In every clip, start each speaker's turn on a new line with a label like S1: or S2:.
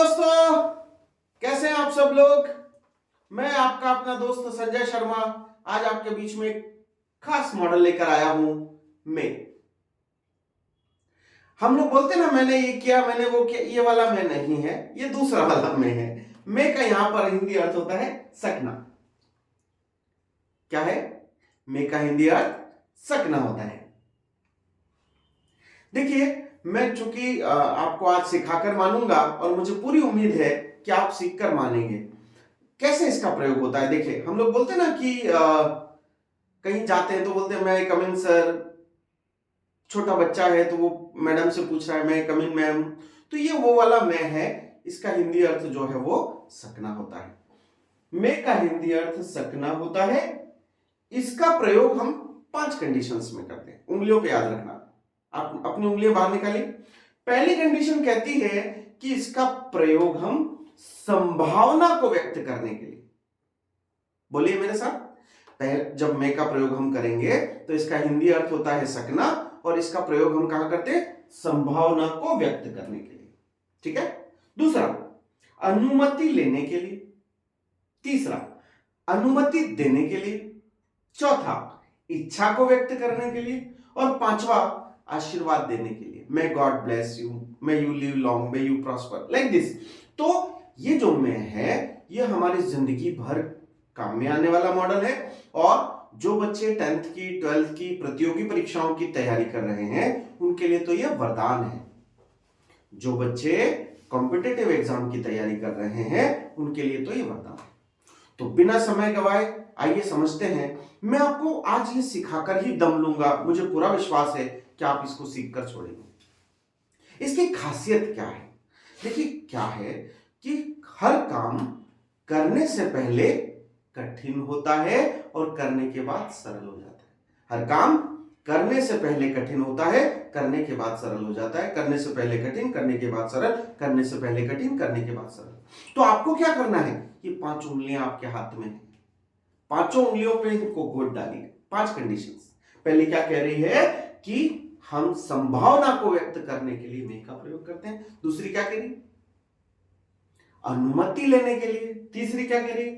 S1: दोस्तों, कैसे हैं आप सब लोग। मैं आपका अपना दोस्त संजय शर्मा आज आपके बीच में एक खास मॉडल लेकर आया हूं। मैं हम लोग बोलते ना मैंने ये किया मैंने वो किया, ये वाला मैं नहीं है, ये दूसरा वाला मैं है। मैं का यहां पर हिंदी अर्थ होता है सकना। क्या है? मैं का हिंदी अर्थ सकना होता है। देखिए, मैं चूंकि आपको आज सिखाकर मानूंगा और मुझे पूरी उम्मीद है कि आप सीखकर मानेंगे। कैसे इसका प्रयोग होता है? देखिए, हम लोग बोलते हैं ना कि कहीं जाते हैं तो बोलते हैं मैं कम इन सर। छोटा बच्चा है तो वो मैडम से पूछ रहा है मैं कम इन मैम। तो ये वो वाला मैं है। इसका हिंदी अर्थ जो है वो सकना होता है। मैं का हिंदी अर्थ सकना होता है। इसका प्रयोग हम 5 कंडीशंस में करते हैं। उंगलियों पे याद रखना। आप अपनी उंगलियां बाहर निकालिए। पहली कंडीशन कहती है कि इसका प्रयोग हम संभावना को व्यक्त करने के लिए। बोलिए मेरे साथ। जब मैं का प्रयोग हम करेंगे तो इसका हिंदी अर्थ होता है सकना और इसका प्रयोग हम कहां करते हैं? संभावना को व्यक्त करने के लिए। ठीक है। दूसरा, अनुमति लेने के लिए। तीसरा, अनुमति देने के लिए। चौथा, इच्छा को व्यक्त करने के लिए। और पांचवा, आशीर्वाद देने के लिए। May God bless you, may you live long, may you prosper, like this. तो ये जो मैं है ये हमारी जिंदगी भर काम में आने वाला मॉडल है। और जो बच्चे 10th की 12th की प्रतियोगी परीक्षाओं की तैयारी कर रहे हैं उनके लिए तो यह वरदान है। जो बच्चे कॉम्पिटिटिव एग्जाम की तैयारी कर रहे हैं उनके लिए तो यह वरदान है। तो बिना समय गवाए आइए समझते हैं। मैं आपको आज ये सिखाकर ही दम लूंगा। मुझे पूरा विश्वास है कि आप इसको सीखकर छोड़ेंगे। इसकी खासियत क्या है? देखिए, क्या है कि हर काम करने से पहले कठिन होता है और करने के बाद सरल हो जाता है। हर काम करने से पहले कठिन होता है, करने के बाद सरल हो जाता है। करने से पहले कठिन, करने के बाद सरल, करने से पहले कठिन, करने के बाद सरल। तो आपको क्या करना है? ये 5 उंगलियां आपके हाथ में है। 5 उंगलियों पे इनको गोद डालिए। 5 कंडीशंस। पहले क्या कह रही है कि हम संभावना को व्यक्त करने के लिए मैं का प्रयोग करते हैं। दूसरी क्या कह रही? अनुमति लेने के लिए। तीसरी क्या कह रही?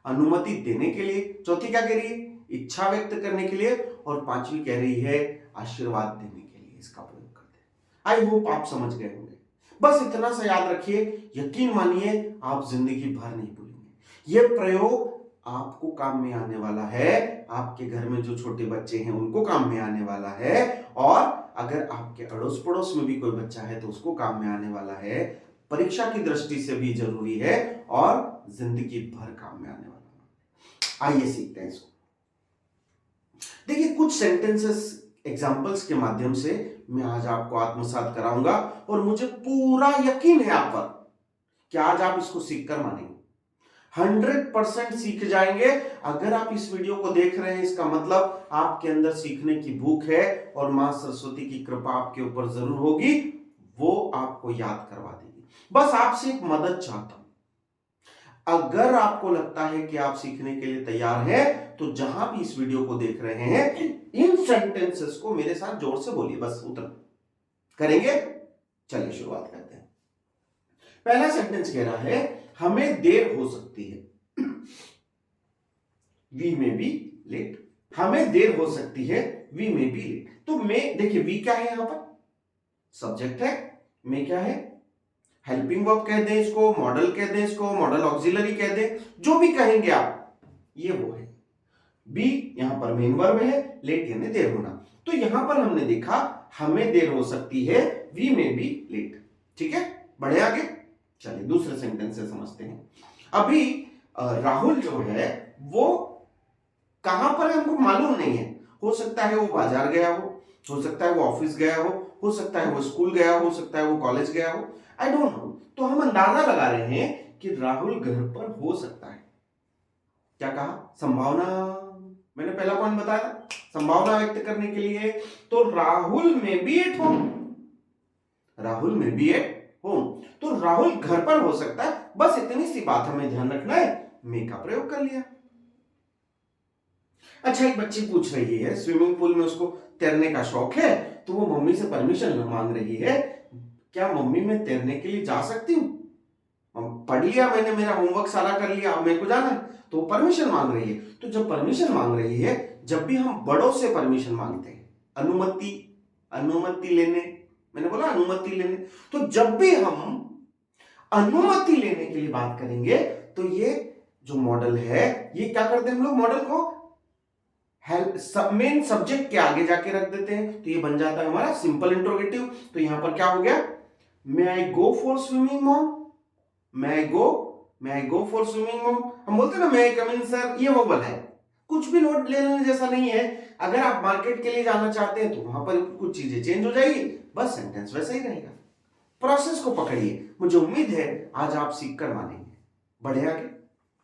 S1: अनुमति देने के लिए। चौथी क्या कह रही है? इच्छा व्यक्त करने के लिए। और पांचवी कह रही है आशीर्वाद देने के लिए इसका प्रयोग करते हैं। आई होप आप समझ गए होंगे। बस इतना सा याद रखिए, यकीन मानिए आप जिंदगी भर नहीं भूलेंगे। यह प्रयोग आपको काम में आने वाला है। आपके घर में जो छोटे बच्चे हैं उनको काम में आने वाला है। और अगर आपके अड़ोस पड़ोस में भी कोई बच्चा है तो उसको काम में आने वाला है। परीक्षा की दृष्टि से भी जरूरी है और जिंदगी भर काम में आने वाला है। आइए सीखते हैं इसको। देखिए, कुछ सेंटेंसेस एग्जांपल्स के माध्यम से मैं आज आपको आत्मसात कराऊंगा और मुझे पूरा यकीन है आप पर कि आज आप इसको सीखकर मानेंगे। 100% सीख जाएंगे। अगर आप इस वीडियो को देख रहे हैं इसका मतलब आपके अंदर सीखने की भूख है और मां सरस्वती की कृपा आपके ऊपर जरूर होगी। वो आपको याद करवा देगी। बस आपसे एक मदद चाहता हूं। अगर आपको लगता है कि आप सीखने के लिए तैयार हैं तो जहां भी इस वीडियो को देख रहे हैं इन सेंटेंसेस को मेरे साथ जोर से बोलिए। बस उतना करेंगे। चलिए शुरुआत करते हैं। पहला सेंटेंस कह रहा है हमें देर हो सकती है। वी में बी लेट। हमें देर हो सकती है, वी में बी लेट। तो मैं, देखिए वी क्या है? यहां पर सब्जेक्ट है। मैं क्या है? हेल्पिंग वर्ब कह दें इसको, मॉडल कह दें इसको, मॉडल ऑक्सिलरी कह दें, जो भी कहेंगे आप, ये वो है। बी यहां पर मेन वर्ब है, लेट यानी देर होना। तो यहां पर हमने देखा हमें देर हो सकती है, वी में बी लेट। ठीक है, बढ़े आगे। चलिए दूसरे सेंटेंस से समझते हैं। अभी राहुल जो है वो कहां पर है हमको मालूम नहीं है। हो सकता है वो बाजार गया हो सकता है वो ऑफिस गया हो सकता है वो स्कूल गया हो सकता है वो कॉलेज गया हो। I don't know. तो हम अंदाजा लगा रहे हैं कि राहुल घर पर हो सकता है। क्या कहा? संभावना। मैंने पहला पॉइंट बताया संभावना व्यक्त करने के लिए। तो राहुल में बी एट होम। राहुल में बी एट होम। तो राहुल घर पर हो सकता है। बस इतनी सी बात हमें ध्यान रखना है। मे का प्रयोग कर लिया। अच्छा, एक बच्ची पूछ रही है स्विमिंग पूल में उसको तैरने का शौक है तो वो मम्मी से परमिशन मांग रही है, क्या मम्मी मैं तैरने के लिए जा सकती हूं? पढ़ लिया मैंने, मेरा होमवर्क सारा कर लिया, अब मेरे को जाना है, तो परमिशन मांग रही है। तो जब परमिशन मांग रही है, जब भी हम बड़ों से परमिशन मांगते हैं, अनुमति, अनुमति लेने, मैंने बोला अनुमति लेने, तो जब भी हम अनुमति लेने के लिए बात करेंगे तो ये जो मॉडल है, ये क्या करते हैं हम लोग, मॉडल को मेन सब्जेक्ट के आगे जाके रख देते हैं, तो ये बन जाता है हमारा सिंपल इंट्रोगेटिव। तो यहां पर क्या हो गया, may I go for swimming mom, may I go for swimming mom. हम बोलते हैं ना मे आई कम इन सर, ये वर्बल है, कुछ भी नोट ले लेने जैसा नहीं है। अगर आप मार्केट के लिए जाना चाहते हैं तो वहां पर कुछ चीजें चेंज हो जाएगी, बस सेंटेंस वैसा ही रहेगा। प्रोसेस को पकड़िए, मुझे उम्मीद है आज आप सीख कर मानेंगे। बढ़े आगे,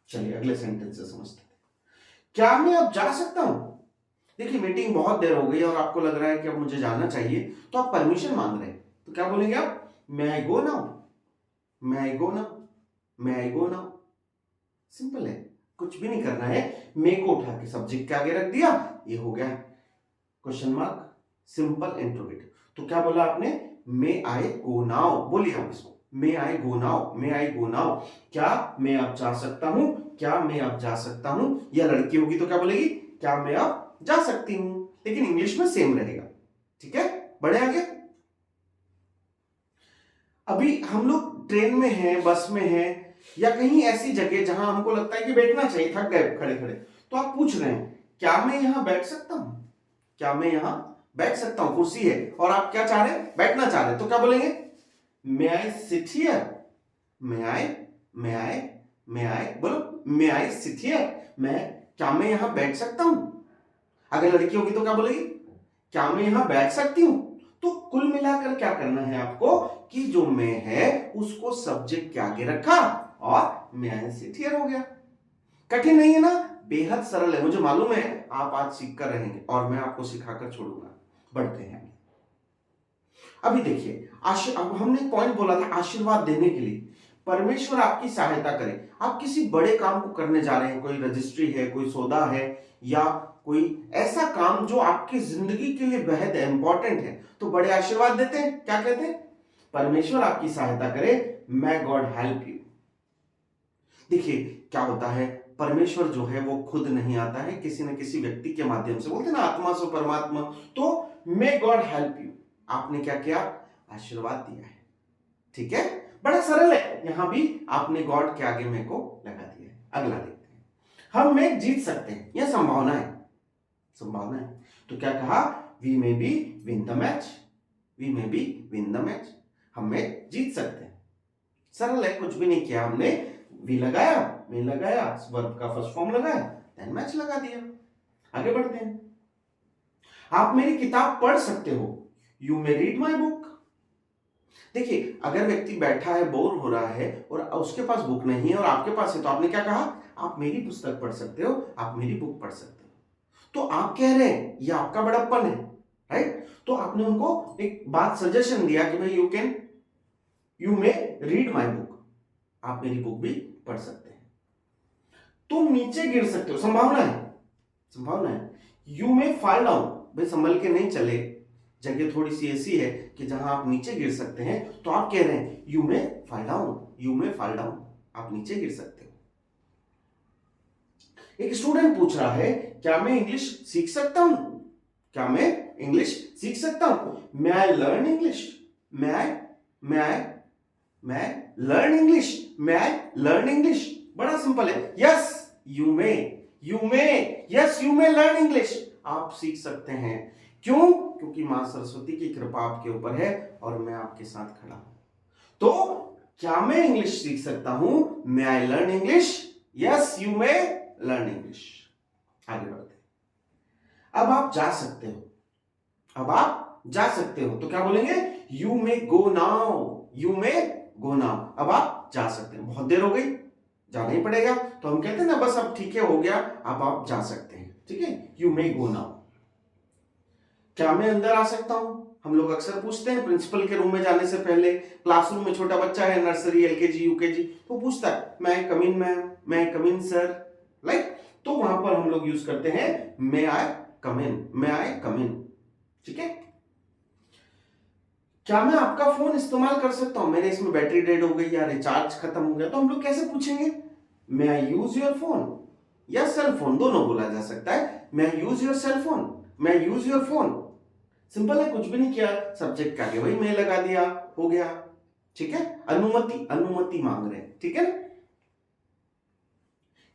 S1: चलिए अगले सेंटेंस से समझते हैं। क्या मैं अब जा सकता हूं? देखिए मीटिंग बहुत देर हो गई और आपको लग रहा है कि अब मुझे जाना चाहिए, तो आप परमिशन मांग रहे हैं, तो क्या बोलेंगे आप, मे I go now, may I go now, may I go now. Simple है, कुछ भी नहीं करना है, मे को उठा के सब्जेक्ट के आगे रख दिया, ये हो गया क्वेश्चन मार्क, सिंपल इंट्रोगेटिव। तो क्या बोला आपने, मे आई गो नाउ, बोलिए आप इसको, मे I go now, may I go now. क्या मैं अब जा सकता हूं, क्या मैं अब जा सकता हूं। या लड़की होगी तो क्या बोलेगी, क्या मैं अब जा सकती हूं, लेकिन इंग्लिश में सेम रहेगा। ठीक है, बढ़े आगे। अभी हम लोग ट्रेन में हैं, बस में हैं, या कहीं ऐसी जगह जहां हमको लगता है कि बैठना चाहिए, थक गए खड़े खड़े, तो आप पूछ रहे हैं क्या मैं यहां बैठ सकता हूं, क्या मैं यहां बैठ सकता हूं, कुर्सी है और आप क्या चाह रहे हैं, बैठना चाह रहे हैं, तो क्या बोलेंगे, मे आई सिट हियर, मे आई, मे आई, मे आई, बोलो मे आई सिट हियर, क्या मैं यहां बैठ सकता हूं। अगर लड़की होगी तो क्या बोलेगी, क्या मैं यहां बैठ सकती हूं। तो कुल मिलाकर क्या करना है आपको, कि जो मैं है उसको सब्जेक्ट के आगे रखा और मे आई सिट हियर हो गया। कठिन नहीं है ना, बेहद सरल है, मुझे मालूम है आप आज सीख कर रहेंगे और मैं आपको सिखाकर छोड़ूंगा। बढ़ते हैं अभी देखिए, अब हमने पॉइंट बोला था आशीर्वाद देने के लिए, परमेश्वर आपकी सहायता करे। आप किसी बड़े काम को करने जा रहे हैं, कोई रजिस्ट्री है, कोई सौदा है, या कोई ऐसा काम जो आपकी जिंदगी के लिए बेहद इंपॉर्टेंट है, तो बड़े आशीर्वाद देते हैं, क्या कहते हैं, परमेश्वर आपकी सहायता करे, मे गॉड हेल्प यू। देखिए क्या होता है, परमेश्वर जो है वो खुद नहीं आता है, किसी न किसी व्यक्ति के माध्यम से, बोलते हैं ना आत्मा सो परमात्मा, तो मे गॉड हेल्प यू, आपने क्या किया, आशीर्वाद दिया है। ठीक है, बड़ा सरल है, यहां भी आपने गॉड के आगे मे को लगा दिया है। अगला देखते हैं, हम मैच जीत सकते हैं, यह संभावना है, संभावना है। तो क्या कहा, we may be win the match, we may be win the match, हम मैच जीत सकते हैं। सरल है, कुछ भी नहीं किया हमने, वी लगाया, मे लगाया, वर्ब का फर्स्ट फॉर्म लगाया, देन मैच लगा दिया। आगे बढ़ते हैं, आप मेरी किताब पढ़ सकते हो, you may read my book. देखिए अगर व्यक्ति बैठा है, बोर हो रहा है और उसके पास बुक नहीं है और आपके पास है, तो आपने क्या कहा, आप मेरी पुस्तक पढ़ सकते हो, आप मेरी बुक पढ़ सकते हो। तो आप कह रहे हैं ये आपका बड़प्पन है, राइट। तो आपने उनको एक बात सजेशन दिया कि भाई you may read my book, आप मेरी बुक भी पढ़ सकते हैं। तुम नीचे गिर सकते हो, संभावना है, संभावना है। यू मे फॉल डाउन, भाई संभल के नहीं चले, जगह थोड़ी सी ऐसी है कि जहां आप नीचे गिर सकते हैं, तो आप कह रहे हैं you may fall down, you may fall down, आप नीचे गिर सकते हो। एक स्टूडेंट पूछ रहा है क्या मैं इंग्लिश सीख सकता हूं, क्या मैं इंग्लिश सीख सकता हूं, may I learn English, may learn English, may I learn English. बड़ा सिंपल है, yes you may, yes you may learn English, आप सीख सकते हैं। क्यों, क्योंकि मां सरस्वती की कृपा आपके ऊपर है और मैं आपके साथ खड़ा हूं। तो क्या मैं इंग्लिश सीख सकता हूं, may I learn English, yes you may learn English. आगे बढ़ते, अब आप जा सकते हो, अब आप जा सकते हो, तो क्या बोलेंगे, you may go now, you may go now, अब आप जा सकते हैं। बहुत देर हो गई, जाना ही पड़ेगा, तो हम कहते हैं ना बस अब ठीक है, हो गया, अब आप जा सकते हैं। ठीक है, यू मे गो नाउ। क्या मैं अंदर आ सकता हूं, हम लोग अक्सर पूछते हैं प्रिंसिपल के रूम में जाने से पहले, क्लासरूम में छोटा बच्चा है, नर्सरी, एलकेजी, यूकेजी, तो पूछता है मैं कम इन मैम, मैं कम इन सर, लाइक, तो वहां पर हम लोग यूज करते हैं मे आई कम इन, मे आई कम इन। ठीक है, क्या मैं आपका फोन इस्तेमाल कर सकता हूं? मेरे इसमें बैटरी डेड हो गई या रिचार्ज खत्म हो गया, तो हम लोग कैसे पूछेंगे? May I use your phone या सेल फोन, दोनों बोला जा सकता है। May I use your cell phone, may I use your phone. Simple है, कुछ भी नहीं किया, सब्जेक्ट के आगे वही मैं लगा दिया, हो गया। ठीक है, अनुमति, अनुमति मांग रहे हैं, ठीक है ना।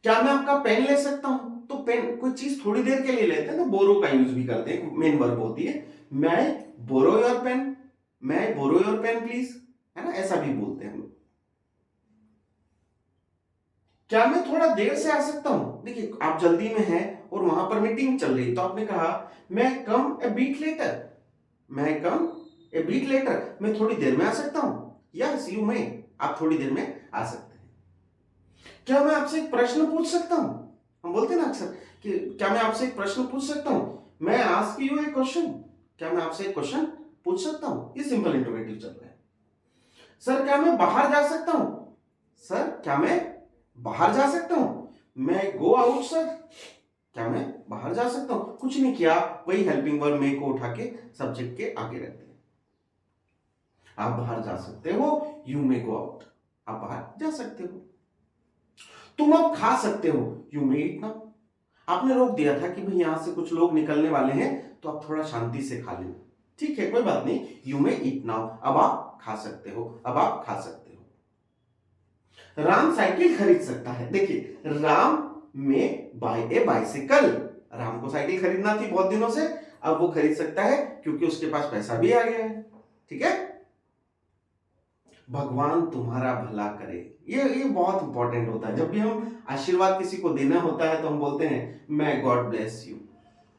S1: क्या मैं आपका पेन ले सकता हूं? तो पेन कोई चीज थोड़ी देर के लिए लेते हैं तो बोरो का यूज भी करते हैं, मेन वर्ब होती है। मैं बोरो योर पेन, मैं बोरो योर पेन प्लीज, है ना, ऐसा भी बोलते हैं हम लोग। क्या मैं थोड़ा देर से आ सकता हूं? देखिए आप जल्दी में हैं और वहां पर मीटिंग चल रही, तो आपने कहा मैं कम ए बीट लेटर, मैं कम ए बीट लेटर, मैं थोड़ी देर में आ सकता हूं। यस यू में, आप थोड़ी देर में आ सकते हैं। क्या मैं आपसे एक प्रश्न पूछ सकता हूं? हम बोलते हैं ना अक्सर कि क्या मैं आपसे एक प्रश्न पूछ सकता हूं, मैं आस्क यू ए क्वेश्चन, क्या मैं आपसे एक क्वेश्चन पूछ सकता हूं। ये सिंपल इंटरोगेटिव चल रहा है। सर क्या मैं बाहर जा सकता हूं? सर क्या मैं बाहर जा सकता हूं? मैं गो आउट सर, क्या मैं बाहर जा सकता हूं? कुछ नहीं किया, वही हेल्पिंग वर्ब मे को उठा के सब्जेक्ट के आगे रख दिया। आप बाहर जा सकते हो, यू मे गो आउट, आप बाहर जा सकते हो। तुम अब खा सकते हो, यू मे ईट नाउ। आपने रोक दिया था कि भाई यहां से कुछ लोग निकलने वाले हैं, तो आप थोड़ा शांति से खा लेना। ठीक है, कोई बात नहीं, यू मे ईट नाउ, अब आप खा सकते हो, अब आप खा सकते हो। राम साइकिल खरीद सकता है। देखिए राम में बाय ए बाइसिकल, राम को साइकिल खरीदना थी बहुत दिनों से, अब वो खरीद सकता है क्योंकि उसके पास पैसा भी आ गया है। ठीक है, भगवान तुम्हारा भला करे, ये बहुत इंपॉर्टेंट होता है। जब भी हम आशीर्वाद किसी को देना होता है तो हम बोलते हैं मैं गॉड ब्लेस यू,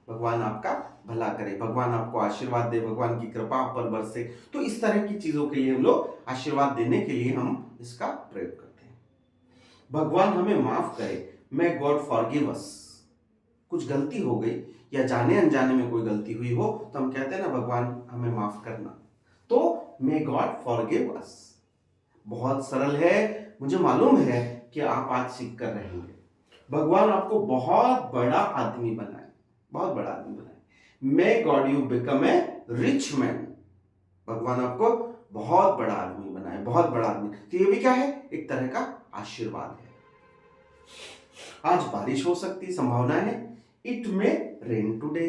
S1: भगवान आपका भला करे, भगवान आपको आशीर्वाद दे, भगवान की कृपा आप पर बरसे। तो इस तरह की चीजों के लिए हम लोग आशीर्वाद देने के लिए हम इसका प्रयोग करते हैं। भगवान हमें माफ करे, मे गॉड फॉरगिव अस। कुछ गलती हो गई या जाने अनजाने में कोई गलती हुई हो तो हम कहते हैं ना भगवान हमें माफ करना, तो मे गॉड फॉरगिव अस। बहुत सरल है, मुझे मालूम है कि आप आज सीख कर रहेंगे। भगवान आपको बहुत बड़ा आदमी बनाए, बहुत बड़ा आदमी बनाए। May God you become a rich man, भगवान आपको बहुत बड़ा आदमी बनाए, बहुत बड़ा आदमी। तो ये भी क्या है, एक तरह का आशीर्वाद है। आज बारिश हो सकती संभावना है, इट में रेन टुडे,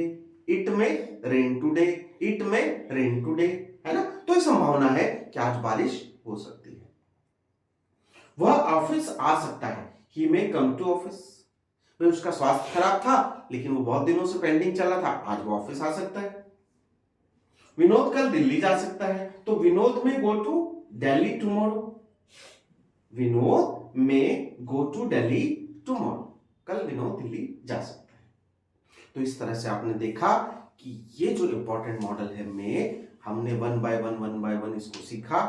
S1: इट में रेन टुडे, इट में रेन टुडे, है ना। तो ये संभावना है कि आज बारिश हो सकती है। वह ऑफिस आ सकता है, ही मे कम टू ऑफिस। भाई उसका स्वास्थ्य खराब था लेकिन वो बहुत दिनों से पेंडिंग चला था, आज वो ऑफिस आ सकता है। विनोद कल दिल्ली जा सकता है, तो Vinod may go to Delhi tomorrow, Vinod may go to Delhi tomorrow, कल विनोद दिल्ली जा सकता है। तो इस तरह से आपने देखा कि ये जो इंपॉर्टेंट मॉडल है में, हमने वन बाय वन इसको सीखा।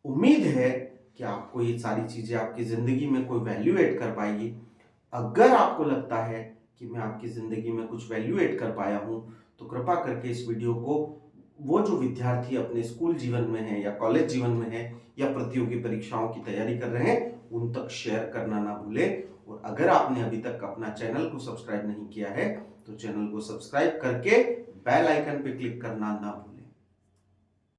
S1: उम्मीद है कि आपको ये सारी चीजें आपकी जिंदगी में कोई वैल्यू ऐड कर पाएगी। अगर आपको लगता है कि मैं आपकी जिंदगी में कुछ वैल्यू ऐड कर पाया हूं, तो कृपा करके इस वीडियो को वो जो विद्यार्थी अपने स्कूल जीवन में है या कॉलेज जीवन में है या प्रतियोगी परीक्षाओं की तैयारी कर रहे हैं, उन तक शेयर करना ना भूलें। और अगर आपने अभी तक अपना चैनल को सब्सक्राइब नहीं किया है तो चैनल को सब्सक्राइब करके बेल आइकन पे क्लिक करना ना भूलें।